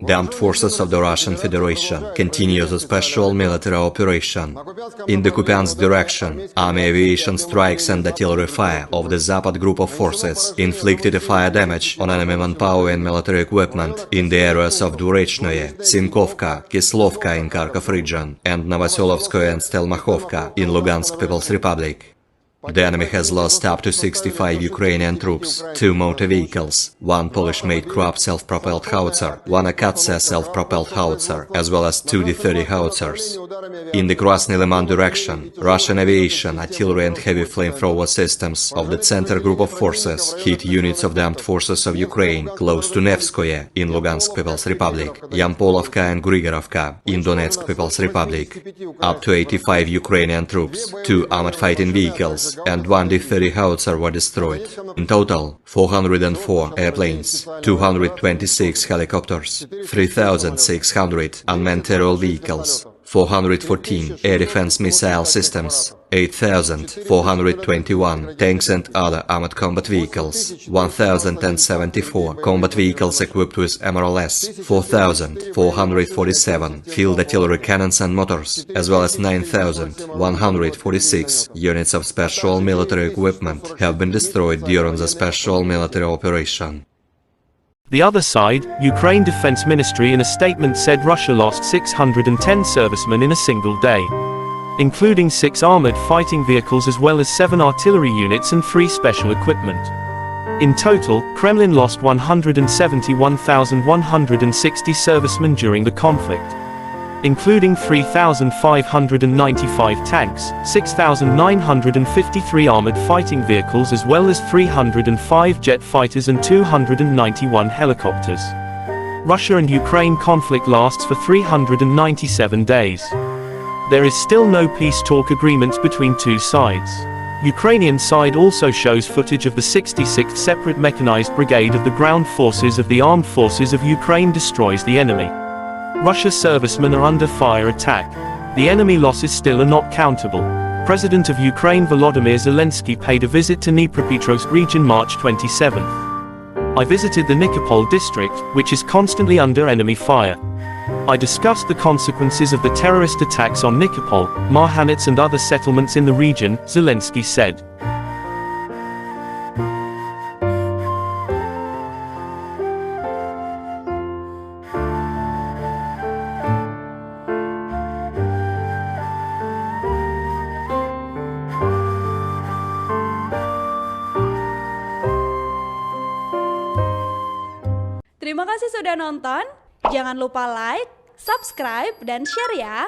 The armed forces of the Russian Federation continue the special military operation. In the Kupiansk direction, army aviation strikes and artillery fire of the Zapad group of forces inflicted a fire damage on enemy manpower and military equipment in the areas of Dvorechnoye, Simkovka, Kislovka in Kharkov region, and Novoselovskoye and Stelmakhovka in Lugansk People's Republic. The enemy has lost up to 65 Ukrainian troops, 2 motor vehicles, 1 Polish-made Krupp self-propelled howitzer, 1 Akatsia self-propelled howitzer, as well as 2 D-30 howitzers. In the Krasny Liman direction, Russian aviation, artillery and heavy flamethrower systems of the center group of forces hit units of the armed forces of Ukraine close to Nevskoye in Lugansk People's Republic, Yampolovka and Grigorovka in Donetsk People's Republic. Up to 85 Ukrainian troops, 2 armored fighting vehicles, and 1 D-30 howitzer were destroyed. In total, 404 airplanes, 226 helicopters, 3,600 unmanned aerial vehicles, 414 air defense missile systems, 8,421 tanks and other armored combat vehicles, 1,074 combat vehicles equipped with MRLS, 4,447 field artillery cannons and motors, as well as 9,146 units of special military equipment have been destroyed during the special military operation. The other side, Ukraine Defense Ministry in a statement said Russia lost 610 servicemen in a single day, including 6 armored fighting vehicles as well as 7 artillery units and 3 special equipment. In total, Kremlin lost 171,160 servicemen during the conflict, including 3,595 tanks, 6,953 armored fighting vehicles as well as 305 jet fighters and 291 helicopters. Russia and Ukraine conflict lasts for 397 days. There is still no peace talk agreement between two sides. Ukrainian side also shows footage of the 66th Separate Mechanized Brigade of the Ground Forces of the Armed Forces of Ukraine destroys the enemy. Russia's servicemen are under fire attack. The enemy losses still are not countable. President of Ukraine Volodymyr Zelensky paid a visit to Dnipropetrovsk region March 27. I visited the Nikopol district, which is constantly under enemy fire. I discussed the consequences of the terrorist attacks on Nikopol, Marhanets and other settlements in the region, Zelensky said. Terima kasih sudah nonton. Jangan lupa like, subscribe, dan share ya.